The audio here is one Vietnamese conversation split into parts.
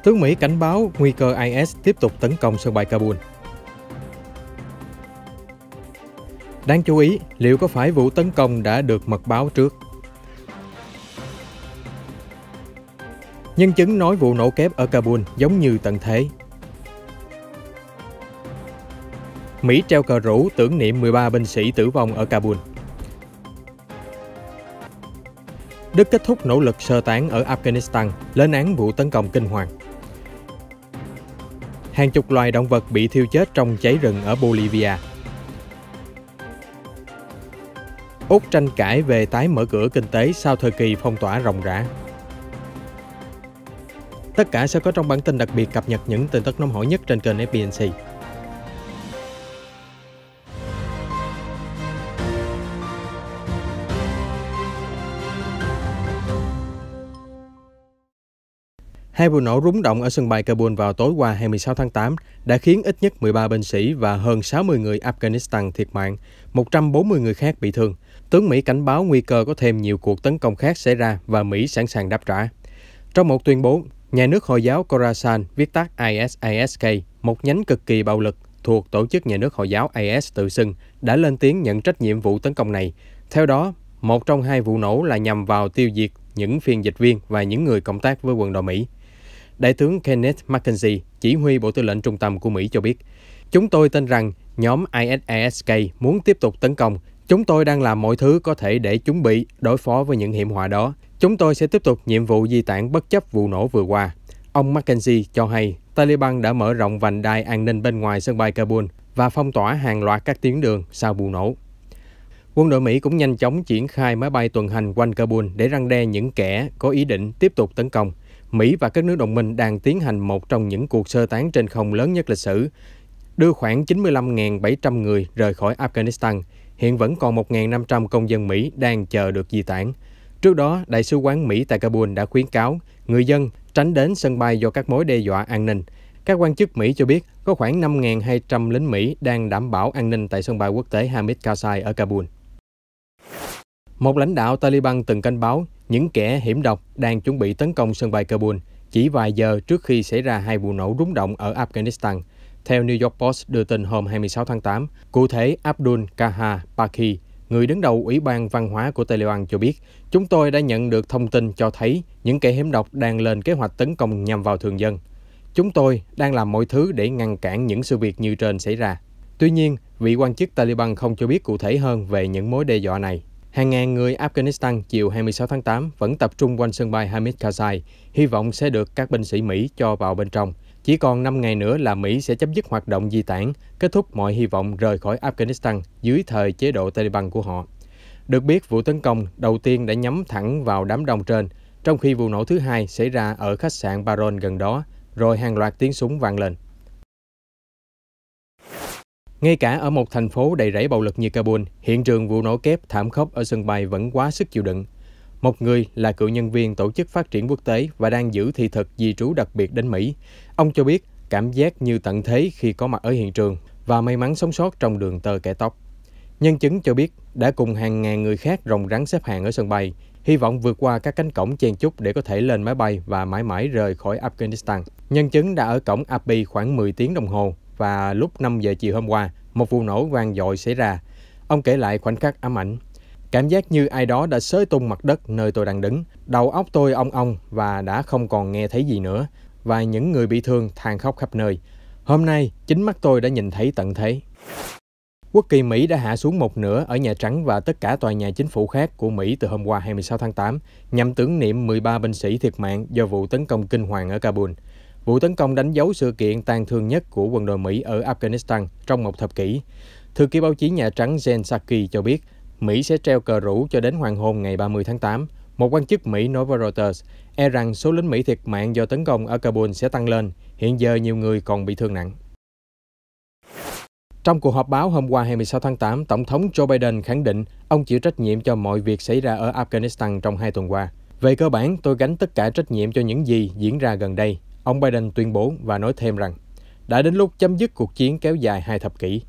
Tướng Mỹ cảnh báo nguy cơ IS tiếp tục tấn công sân bay Kabul. Đáng chú ý, liệu có phải vụ tấn công đã được mật báo trước? Nhân chứng nói vụ nổ kép ở Kabul giống như tận thế. Mỹ treo cờ rủ tưởng niệm 13 binh sĩ tử vong ở Kabul. Đức kết thúc nỗ lực sơ tán ở Afghanistan, lên án vụ tấn công kinh hoàng. Hàng chục loài động vật bị thiêu chết trong cháy rừng ở Bolivia. Úc tranh cãi về tái mở cửa kinh tế sau thời kỳ phong tỏa ròng rã. Tất cả sẽ có trong bản tin đặc biệt cập nhật những tin tức nóng hổi nhất trên kênh FBNC. Hai vụ nổ rúng động ở sân bay Kabul vào tối qua 26 tháng 8 đã khiến ít nhất 13 binh sĩ và hơn 60 người Afghanistan thiệt mạng, 140 người khác bị thương. Tướng Mỹ cảnh báo nguy cơ có thêm nhiều cuộc tấn công khác xảy ra và Mỹ sẵn sàng đáp trả. Trong một tuyên bố, nhà nước Hồi giáo Khorasan, viết tắt ISISK, một nhánh cực kỳ bạo lực thuộc tổ chức nhà nước Hồi giáo IS tự xưng, đã lên tiếng nhận trách nhiệm vụ tấn công này. Theo đó, một trong hai vụ nổ là nhằm vào tiêu diệt những phiên dịch viên và những người cộng tác với quân đội Mỹ. Đại tướng Kenneth McKenzie, chỉ huy Bộ Tư lệnh Trung tâm của Mỹ cho biết, chúng tôi tin rằng nhóm ISISK muốn tiếp tục tấn công. Chúng tôi đang làm mọi thứ có thể để chuẩn bị đối phó với những hiểm họa đó. Chúng tôi sẽ tiếp tục nhiệm vụ di tản bất chấp vụ nổ vừa qua. Ông McKenzie cho hay Taliban đã mở rộng vành đai an ninh bên ngoài sân bay Kabul và phong tỏa hàng loạt các tuyến đường sau vụ nổ. Quân đội Mỹ cũng nhanh chóng triển khai máy bay tuần hành quanh Kabul để răn đe những kẻ có ý định tiếp tục tấn công. Mỹ và các nước đồng minh đang tiến hành một trong những cuộc sơ tán trên không lớn nhất lịch sử, đưa khoảng 95.700 người rời khỏi Afghanistan. Hiện vẫn còn 1.500 công dân Mỹ đang chờ được di tản. Trước đó, Đại sứ quán Mỹ tại Kabul đã khuyến cáo người dân tránh đến sân bay do các mối đe dọa an ninh. Các quan chức Mỹ cho biết có khoảng 5.200 lính Mỹ đang đảm bảo an ninh tại sân bay quốc tế Hamid Karzai ở Kabul. Một lãnh đạo Taliban từng cảnh báo những kẻ hiểm độc đang chuẩn bị tấn công sân bay Kabul chỉ vài giờ trước khi xảy ra hai vụ nổ rúng động ở Afghanistan. Theo New York Post đưa tin hôm 26 tháng 8, cụ thể Abdul Kahar Paki, người đứng đầu Ủy ban Văn hóa của Taliban cho biết, chúng tôi đã nhận được thông tin cho thấy những kẻ hiểm độc đang lên kế hoạch tấn công nhằm vào thường dân. Chúng tôi đang làm mọi thứ để ngăn cản những sự việc như trên xảy ra. Tuy nhiên, vị quan chức Taliban không cho biết cụ thể hơn về những mối đe dọa này. Hàng ngàn người Afghanistan chiều 26 tháng 8 vẫn tập trung quanh sân bay Hamid Karzai, hy vọng sẽ được các binh sĩ Mỹ cho vào bên trong. Chỉ còn 5 ngày nữa là Mỹ sẽ chấm dứt hoạt động di tản, kết thúc mọi hy vọng rời khỏi Afghanistan dưới thời chế độ Taliban của họ. Được biết, vụ tấn công đầu tiên đã nhắm thẳng vào đám đông trên, trong khi vụ nổ thứ hai xảy ra ở khách sạn Baron gần đó, rồi hàng loạt tiếng súng vang lên. Ngay cả ở một thành phố đầy rẫy bạo lực như Kabul, hiện trường vụ nổ kép thảm khốc ở sân bay vẫn quá sức chịu đựng. Một người là cựu nhân viên Tổ chức Phát triển Quốc tế và đang giữ thị thực di trú đặc biệt đến Mỹ. Ông cho biết cảm giác như tận thế khi có mặt ở hiện trường và may mắn sống sót trong đường tơ kẻ tóc. Nhân chứng cho biết đã cùng hàng ngàn người khác rồng rắn xếp hàng ở sân bay, hy vọng vượt qua các cánh cổng chen chúc để có thể lên máy bay và mãi mãi rời khỏi Afghanistan. Nhân chứng đã ở cổng Api khoảng 10 tiếng đồng hồ và lúc 5 giờ chiều hôm qua, một vụ nổ vang dội xảy ra. Ông kể lại khoảnh khắc ám ảnh. Cảm giác như ai đó đã xới tung mặt đất nơi tôi đang đứng. Đầu óc tôi ong ong và đã không còn nghe thấy gì nữa. Và những người bị thương than khóc khắp nơi. Hôm nay, chính mắt tôi đã nhìn thấy tận thế. Quốc kỳ Mỹ đã hạ xuống một nửa ở Nhà Trắng và tất cả tòa nhà chính phủ khác của Mỹ từ hôm qua 26 tháng 8 nhằm tưởng niệm 13 binh sĩ thiệt mạng do vụ tấn công kinh hoàng ở Kabul. Vụ tấn công đánh dấu sự kiện tàn thương nhất của quân đội Mỹ ở Afghanistan trong một thập kỷ. Thư ký báo chí Nhà Trắng Jen Psaki cho biết Mỹ sẽ treo cờ rủ cho đến hoàng hôn ngày 30 tháng 8. Một quan chức Mỹ nói với Reuters rằng số lính Mỹ thiệt mạng do tấn công ở Kabul sẽ tăng lên. Hiện giờ nhiều người còn bị thương nặng. Trong cuộc họp báo hôm qua 26 tháng 8, Tổng thống Joe Biden khẳng định ông chịu trách nhiệm cho mọi việc xảy ra ở Afghanistan trong 2 tuần qua. Về cơ bản, tôi gánh tất cả trách nhiệm cho những gì diễn ra gần đây, ông Biden tuyên bố và nói thêm rằng đã đến lúc chấm dứt cuộc chiến kéo dài 2 thập kỷ.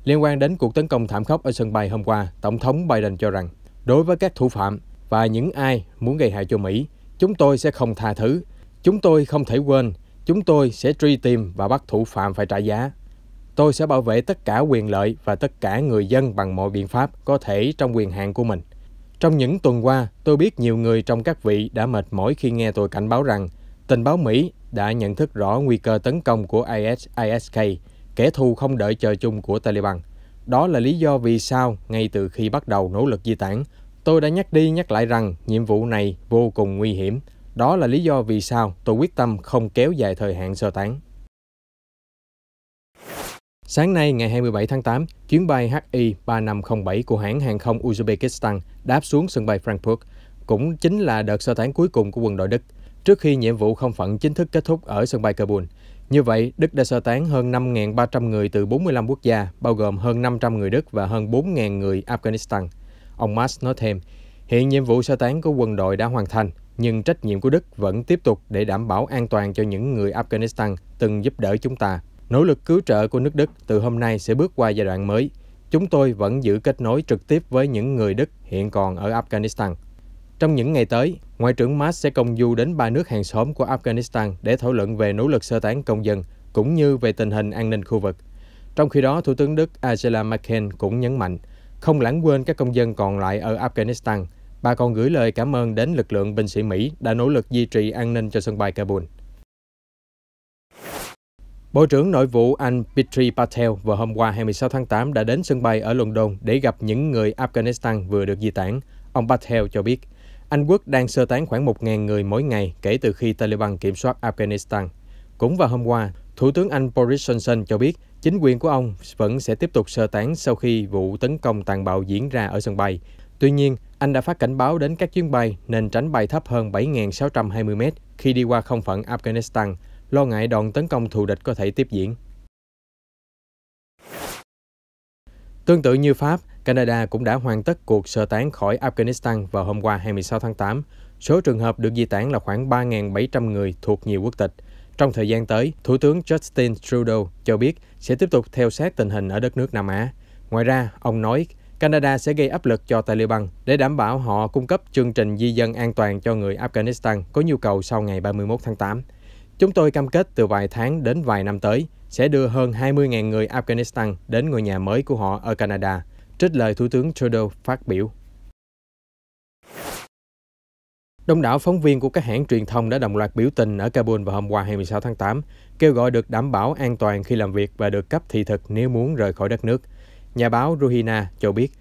Liên quan đến cuộc tấn công thảm khốc ở sân bay hôm qua, Tổng thống Biden cho rằng đối với các thủ phạm và những ai muốn gây hại cho Mỹ, chúng tôi sẽ không tha thứ. Chúng tôi không thể quên, chúng tôi sẽ truy tìm và bắt thủ phạm phải trả giá. Tôi sẽ bảo vệ tất cả quyền lợi và tất cả người dân bằng mọi biện pháp có thể trong quyền hạn của mình. Trong những tuần qua, tôi biết nhiều người trong các vị đã mệt mỏi khi nghe tôi cảnh báo rằng tình báo Mỹ đã nhận thức rõ nguy cơ tấn công của ISISK, kẻ thù không đợi chờ chung của Taliban. Đó là lý do vì sao, ngay từ khi bắt đầu nỗ lực di tản, tôi đã nhắc đi nhắc lại rằng nhiệm vụ này vô cùng nguy hiểm. Đó là lý do vì sao tôi quyết tâm không kéo dài thời hạn sơ tán. Sáng nay, ngày 27 tháng 8, chuyến bay HI-3507 của hãng hàng không Uzbekistan đáp xuống sân bay Frankfurt, cũng chính là đợt sơ tán cuối cùng của quân đội Đức, trước khi nhiệm vụ không phận chính thức kết thúc ở sân bay Kabul. Như vậy, Đức đã sơ tán hơn 5.300 người từ 45 quốc gia, bao gồm hơn 500 người Đức và hơn 4.000 người Afghanistan. Ông Mast nói thêm, hiện nhiệm vụ sơ tán của quân đội đã hoàn thành, nhưng trách nhiệm của Đức vẫn tiếp tục để đảm bảo an toàn cho những người Afghanistan từng giúp đỡ chúng ta. Nỗ lực cứu trợ của nước Đức từ hôm nay sẽ bước qua giai đoạn mới. Chúng tôi vẫn giữ kết nối trực tiếp với những người Đức hiện còn ở Afghanistan. Trong những ngày tới, Ngoại trưởng Mast sẽ công du đến 3 nước hàng xóm của Afghanistan để thảo luận về nỗ lực sơ tán công dân, cũng như về tình hình an ninh khu vực. Trong khi đó, Thủ tướng Đức Angela Merkel cũng nhấn mạnh, không lãng quên các công dân còn lại ở Afghanistan. Bà còn gửi lời cảm ơn đến lực lượng binh sĩ Mỹ đã nỗ lực duy trì an ninh cho sân bay Kabul. Bộ trưởng Nội vụ Anh Priti Patel vào hôm qua 26 tháng 8 đã đến sân bay ở London để gặp những người Afghanistan vừa được di tản. Ông Patel cho biết, Anh Quốc đang sơ tán khoảng 1.000 người mỗi ngày kể từ khi Taliban kiểm soát Afghanistan. Cũng vào hôm qua, Thủ tướng Anh Boris Johnson cho biết chính quyền của ông vẫn sẽ tiếp tục sơ tán sau khi vụ tấn công tàn bạo diễn ra ở sân bay. Tuy nhiên, Anh đã phát cảnh báo đến các chuyến bay nên tránh bay thấp hơn 7.620 mét khi đi qua không phận Afghanistan, lo ngại đòn tấn công thù địch có thể tiếp diễn. Tương tự như Pháp, Canada cũng đã hoàn tất cuộc sơ tán khỏi Afghanistan vào hôm qua 26 tháng 8. Số trường hợp được di tản là khoảng 3.700 người thuộc nhiều quốc tịch. Trong thời gian tới, Thủ tướng Justin Trudeau cho biết sẽ tiếp tục theo sát tình hình ở đất nước Nam Á. Ngoài ra, ông nói Canada sẽ gây áp lực cho Taliban để đảm bảo họ cung cấp chương trình di dân an toàn cho người Afghanistan có nhu cầu sau ngày 31 tháng 8. Chúng tôi cam kết từ vài tháng đến vài năm tới sẽ đưa hơn 20.000 người Afghanistan đến ngôi nhà mới của họ ở Canada, trích lời Thủ tướng Trudeau phát biểu. Đông đảo phóng viên của các hãng truyền thông đã đồng loạt biểu tình ở Kabul vào hôm qua 26 tháng 8, kêu gọi được đảm bảo an toàn khi làm việc và được cấp thị thực nếu muốn rời khỏi đất nước. Nhà báo Ruhina cho biết,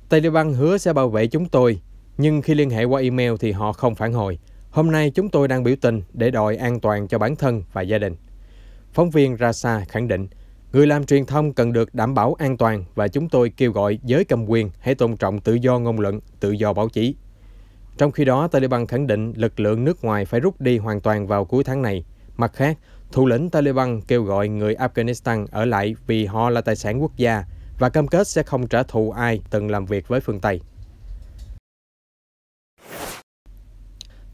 Taliban hứa sẽ bảo vệ chúng tôi, nhưng khi liên hệ qua email thì họ không phản hồi. Hôm nay chúng tôi đang biểu tình để đòi an toàn cho bản thân và gia đình. Phóng viên Rasa khẳng định, người làm truyền thông cần được đảm bảo an toàn và chúng tôi kêu gọi giới cầm quyền hãy tôn trọng tự do ngôn luận, tự do báo chí. Trong khi đó, Taliban khẳng định lực lượng nước ngoài phải rút đi hoàn toàn vào cuối tháng này. Mặt khác, thủ lĩnh Taliban kêu gọi người Afghanistan ở lại vì họ là tài sản quốc gia và cam kết sẽ không trả thù ai từng làm việc với phương Tây.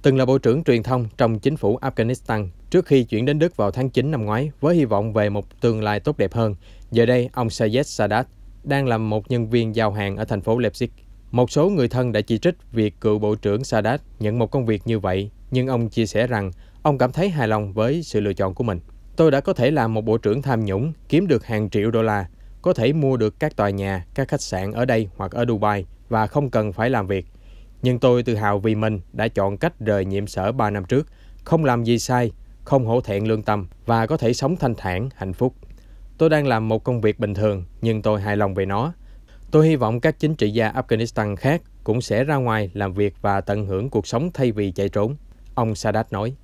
Từng là Bộ trưởng Truyền thông trong chính phủ Afghanistan trước khi chuyển đến Đức vào tháng 9 năm ngoái với hy vọng về một tương lai tốt đẹp hơn. Giờ đây, ông Sayed Sadat đang làm một nhân viên giao hàng ở thành phố Leipzig. Một số người thân đã chỉ trích việc cựu Bộ trưởng Sadat nhận một công việc như vậy, nhưng ông chia sẻ rằng ông cảm thấy hài lòng với sự lựa chọn của mình. Tôi đã có thể làm một bộ trưởng tham nhũng, kiếm được hàng triệu đô la, có thể mua được các tòa nhà, các khách sạn ở đây hoặc ở Dubai và không cần phải làm việc. Nhưng tôi tự hào vì mình đã chọn cách rời nhiệm sở 3 năm trước, không làm gì sai, không hổ thẹn lương tâm và có thể sống thanh thản, hạnh phúc. Tôi đang làm một công việc bình thường, nhưng tôi hài lòng về nó. Tôi hy vọng các chính trị gia Afghanistan khác cũng sẽ ra ngoài làm việc và tận hưởng cuộc sống thay vì chạy trốn, ông Sadat nói.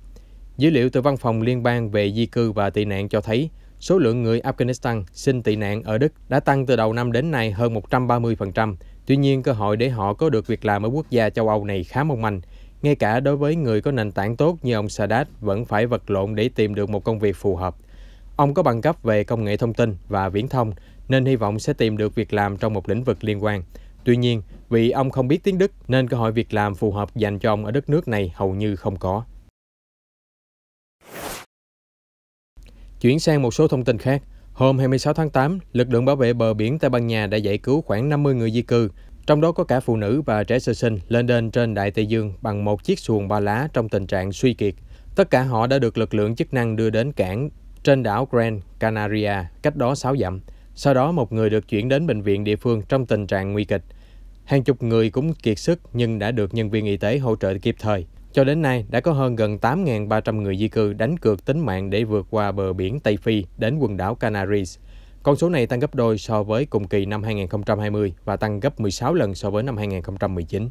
Dữ liệu từ Văn phòng Liên bang về di cư và tị nạn cho thấy số lượng người Afghanistan xin tị nạn ở Đức đã tăng từ đầu năm đến nay hơn 130%. Tuy nhiên, cơ hội để họ có được việc làm ở quốc gia châu Âu này khá mong manh. Ngay cả đối với người có nền tảng tốt như ông Sadat vẫn phải vật lộn để tìm được một công việc phù hợp. Ông có bằng cấp về công nghệ thông tin và viễn thông nên hy vọng sẽ tìm được việc làm trong một lĩnh vực liên quan. Tuy nhiên, vì ông không biết tiếng Đức nên cơ hội việc làm phù hợp dành cho ông ở đất nước này hầu như không có. Chuyển sang một số thông tin khác. Hôm 26 tháng 8, lực lượng bảo vệ bờ biển Tây Ban Nha đã giải cứu khoảng 50 người di cư, trong đó có cả phụ nữ và trẻ sơ sinh lên đên trên Đại Tây Dương bằng một chiếc xuồng ba lá trong tình trạng suy kiệt. Tất cả họ đã được lực lượng chức năng đưa đến cảng trên đảo Gran Canaria, cách đó 6 dặm. Sau đó, một người được chuyển đến bệnh viện địa phương trong tình trạng nguy kịch. Hàng chục người cũng kiệt sức nhưng đã được nhân viên y tế hỗ trợ kịp thời. Cho đến nay, đã có hơn gần 8.300 người di cư đánh cược tính mạng để vượt qua bờ biển Tây Phi đến quần đảo Canaries. Con số này tăng gấp đôi so với cùng kỳ năm 2020 và tăng gấp 16 lần so với năm 2019.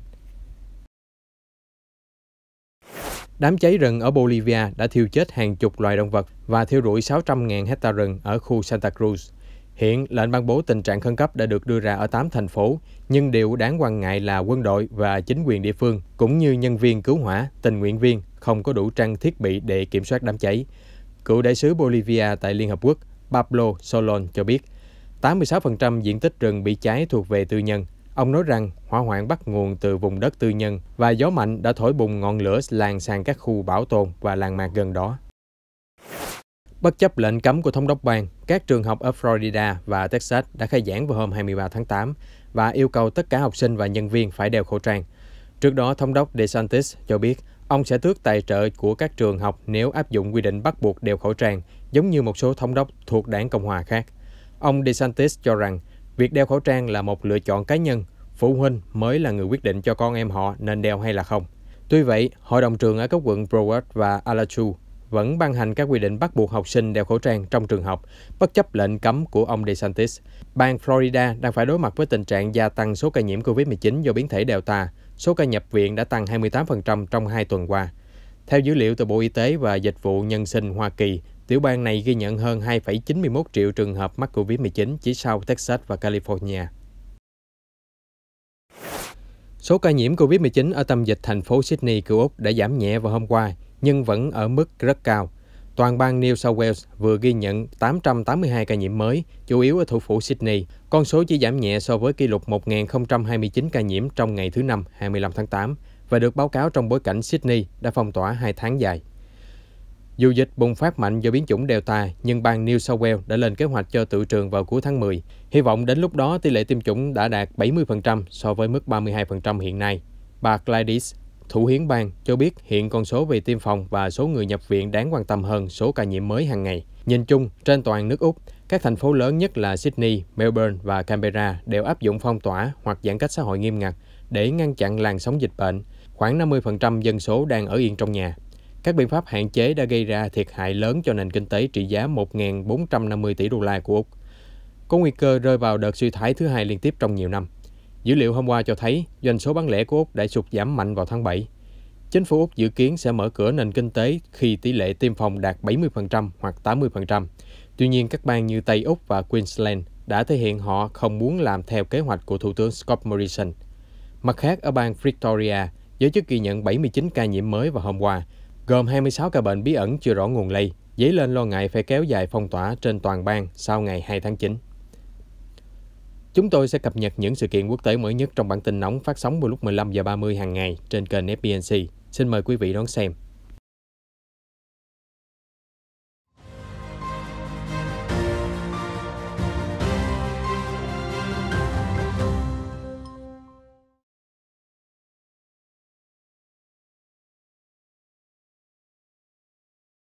Đám cháy rừng ở Bolivia đã thiêu chết hàng chục loài động vật và thiêu rụi 600.000 hecta rừng ở khu Santa Cruz. Hiện, lệnh ban bố tình trạng khẩn cấp đã được đưa ra ở 8 thành phố, nhưng điều đáng quan ngại là quân đội và chính quyền địa phương, cũng như nhân viên cứu hỏa, tình nguyện viên, không có đủ trang thiết bị để kiểm soát đám cháy. Cựu đại sứ Bolivia tại Liên Hợp Quốc, Pablo Solon cho biết, 86% diện tích rừng bị cháy thuộc về tư nhân. Ông nói rằng hỏa hoạn bắt nguồn từ vùng đất tư nhân và gió mạnh đã thổi bùng ngọn lửa lan sang các khu bảo tồn và làng mạc gần đó. Bất chấp lệnh cấm của thống đốc bang, các trường học ở Florida và Texas đã khai giảng vào hôm 23 tháng 8 và yêu cầu tất cả học sinh và nhân viên phải đeo khẩu trang. Trước đó, thống đốc DeSantis cho biết ông sẽ tước tài trợ của các trường học nếu áp dụng quy định bắt buộc đeo khẩu trang, giống như một số thống đốc thuộc đảng Cộng hòa khác. Ông DeSantis cho rằng việc đeo khẩu trang là một lựa chọn cá nhân, phụ huynh mới là người quyết định cho con em họ nên đeo hay là không. Tuy vậy, hội đồng trường ở các quận Broward và Alachua vẫn ban hành các quy định bắt buộc học sinh đeo khẩu trang trong trường học, bất chấp lệnh cấm của ông DeSantis. Bang Florida đang phải đối mặt với tình trạng gia tăng số ca nhiễm COVID-19 do biến thể Delta. Số ca nhập viện đã tăng 28% trong 2 tuần qua. Theo dữ liệu từ Bộ Y tế và Dịch vụ Nhân sinh Hoa Kỳ, tiểu bang này ghi nhận hơn 2,91 triệu trường hợp mắc COVID-19 chỉ sau Texas và California. Số ca nhiễm COVID-19 ở tâm dịch thành phố Sydney của Úc đã giảm nhẹ vào hôm qua, nhưng vẫn ở mức rất cao. Toàn bang New South Wales vừa ghi nhận 882 ca nhiễm mới, chủ yếu ở thủ phủ Sydney. Con số chỉ giảm nhẹ so với kỷ lục 1.029 ca nhiễm trong ngày thứ Năm, 25 tháng 8, và được báo cáo trong bối cảnh Sydney đã phong tỏa 2 tháng dài. Dù dịch bùng phát mạnh do biến chủng Delta, nhưng bang New South Wales đã lên kế hoạch cho tự trường vào cuối tháng 10. Hy vọng đến lúc đó tỷ lệ tiêm chủng đã đạt 70% so với mức 32% hiện nay. Bà Gladys, thủ hiến bang, cho biết hiện con số về tiêm phòng và số người nhập viện đáng quan tâm hơn số ca nhiễm mới hàng ngày. Nhìn chung, trên toàn nước Úc, các thành phố lớn nhất là Sydney, Melbourne và Canberra đều áp dụng phong tỏa hoặc giãn cách xã hội nghiêm ngặt để ngăn chặn làn sóng dịch bệnh. Khoảng 50% dân số đang ở yên trong nhà. Các biện pháp hạn chế đã gây ra thiệt hại lớn cho nền kinh tế trị giá 1.450 tỷ đô la của Úc. Có nguy cơ rơi vào đợt suy thoái thứ hai liên tiếp trong nhiều năm. Dữ liệu hôm qua cho thấy doanh số bán lẻ của Úc đã sụt giảm mạnh vào tháng 7. Chính phủ Úc dự kiến sẽ mở cửa nền kinh tế khi tỷ lệ tiêm phòng đạt 70% hoặc 80%. Tuy nhiên, các bang như Tây Úc và Queensland đã thể hiện họ không muốn làm theo kế hoạch của Thủ tướng Scott Morrison. Mặt khác, ở bang Victoria, giới chức ghi nhận 79 ca nhiễm mới vào hôm qua, gồm 26 ca bệnh bí ẩn chưa rõ nguồn lây, dấy lên lo ngại phải kéo dài phong tỏa trên toàn bang sau ngày 2 tháng 9. Chúng tôi sẽ cập nhật những sự kiện quốc tế mới nhất trong bản tin nóng phát sóng vào lúc 15:30 hàng ngày trên kênh FBNC. Xin mời quý vị đón xem.